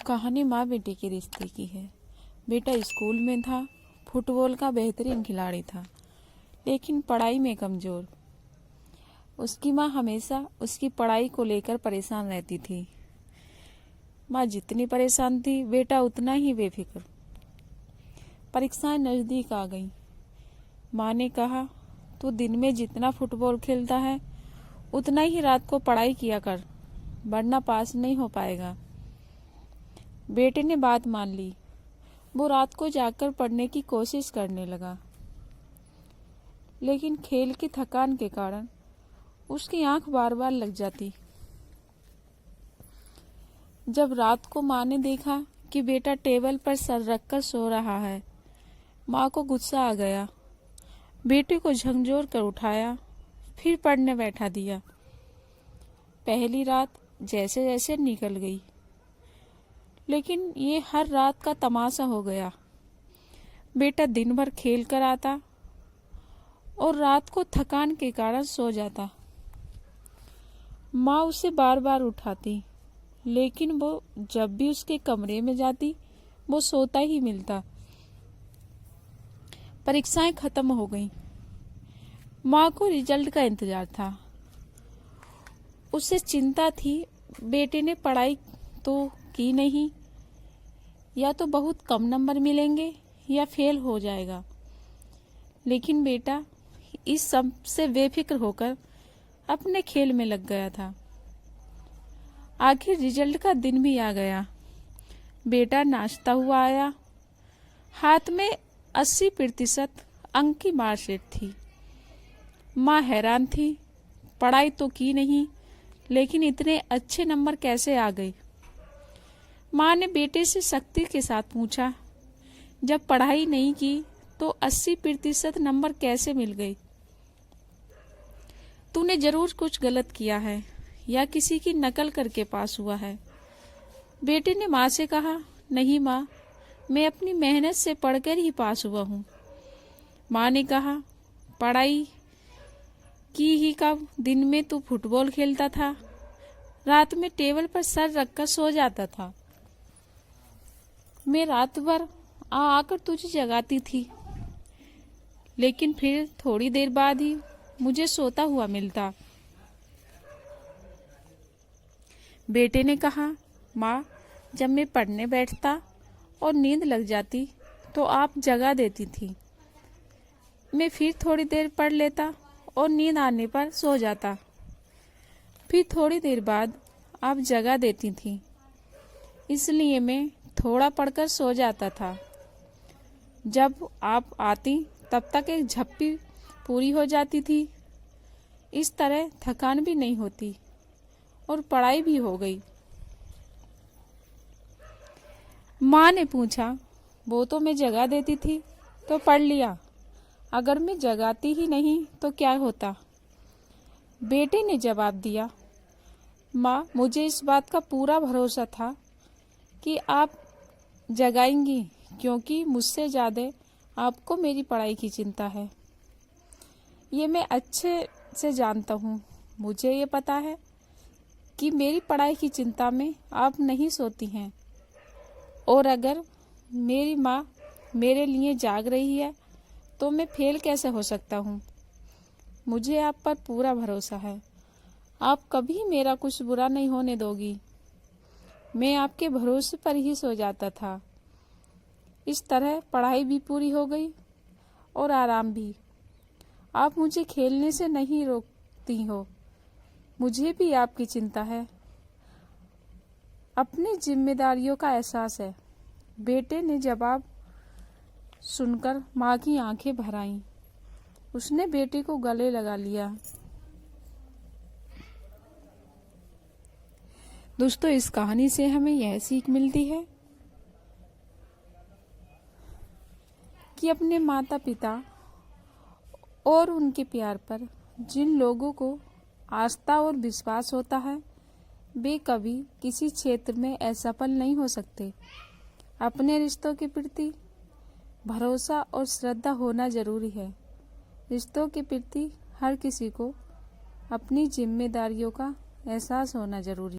कहानी माँ बेटे के रिश्ते की है। बेटा स्कूल में था, फुटबॉल का बेहतरीन खिलाड़ी था, लेकिन पढ़ाई में कमजोर। उसकी माँ हमेशा उसकी पढ़ाई को लेकर परेशान रहती थी। माँ जितनी परेशान थी, बेटा उतना ही बेफिक्र। परीक्षाएं नजदीक आ गईं। माँ ने कहा, तू दिन में जितना फुटबॉल खेलता है उतना ही रात को पढ़ाई किया कर, वरना पास नहीं हो पाएगा। बेटे ने बात मान ली। वो रात को जाकर पढ़ने की कोशिश करने लगा, लेकिन खेल की थकान के कारण उसकी आंख बार बार लग जाती। जब रात को माँ ने देखा कि बेटा टेबल पर सर रखकर सो रहा है, माँ को गुस्सा आ गया। बेटे को झकझोर कर उठाया, फिर पढ़ने बैठा दिया। पहली रात जैसे जैसे निकल गई, लेकिन ये हर रात का तमाशा हो गया। बेटा दिन भर खेल कर आता और रात को थकान के कारण सो जाता। माँ उसे बार बार उठाती, लेकिन वो जब भी उसके कमरे में जाती वो सोता ही मिलता। परीक्षाएं खत्म हो गईं। माँ को रिजल्ट का इंतजार था। उसे चिंता थी, बेटे ने पढ़ाई तो की नहीं, या तो बहुत कम नंबर मिलेंगे या फेल हो जाएगा। लेकिन बेटा इस सब से बेफिक्र होकर अपने खेल में लग गया था। आखिर रिजल्ट का दिन भी आ गया। बेटा नाचता हुआ आया। हाथ में 80% अंक की मार्कशीट थी। माँ हैरान थी। पढ़ाई तो की नहीं, लेकिन इतने अच्छे नंबर कैसे आ गए? माँ ने बेटे से सख्ती के साथ पूछा, जब पढ़ाई नहीं की तो 80% नंबर कैसे मिल गए? तूने जरूर कुछ गलत किया है या किसी की नकल करके पास हुआ है। बेटे ने माँ से कहा, नहीं माँ, मैं अपनी मेहनत से पढ़कर ही पास हुआ हूँ। माँ ने कहा, पढ़ाई की ही कब? दिन में तू फुटबॉल खेलता था, रात में टेबल पर सर रखकर सो जाता था। मैं रात भर आकर तुझे जगाती थी, लेकिन फिर थोड़ी देर बाद ही मुझे सोता हुआ मिलता। बेटे ने कहा, माँ, जब मैं पढ़ने बैठता और नींद लग जाती तो आप जगा देती थी। मैं फिर थोड़ी देर पढ़ लेता और नींद आने पर सो जाता। फिर थोड़ी देर बाद आप जगा देती थी, इसलिए मैं थोड़ा पढ़कर सो जाता था। जब आप आती तब तक एक झप्पी पूरी हो जाती थी। इस तरह थकान भी नहीं होती और पढ़ाई भी हो गई। माँ ने पूछा, वो तो मैं जगा देती थी तो पढ़ लिया, अगर मैं जगाती ही नहीं तो क्या होता? बेटे ने जवाब दिया, माँ, मुझे इस बात का पूरा भरोसा था कि आप जगाएंगी, क्योंकि मुझसे ज़्यादा आपको मेरी पढ़ाई की चिंता है। ये मैं अच्छे से जानता हूँ। मुझे ये पता है कि मेरी पढ़ाई की चिंता में आप नहीं सोती हैं, और अगर मेरी माँ मेरे लिए जाग रही है तो मैं फेल कैसे हो सकता हूँ? मुझे आप पर पूरा भरोसा है। आप कभी मेरा कुछ बुरा नहीं होने दोगी। मैं आपके भरोसे पर ही सो जाता था। इस तरह पढ़ाई भी पूरी हो गई और आराम भी। आप मुझे खेलने से नहीं रोकती हो। मुझे भी आपकी चिंता है, अपनी जिम्मेदारियों का एहसास है। बेटे ने जवाब सुनकर माँ की आंखें भर आईं। उसने बेटे को गले लगा लिया। दोस्तों, इस कहानी से हमें यह सीख मिलती है कि अपने माता पिता और उनके प्यार पर जिन लोगों को आस्था और विश्वास होता है, वे कभी किसी क्षेत्र में असफल नहीं हो सकते। अपने रिश्तों के प्रति भरोसा और श्रद्धा होना जरूरी है। रिश्तों के प्रति हर किसी को अपनी जिम्मेदारियों का एहसास होना जरूरी है।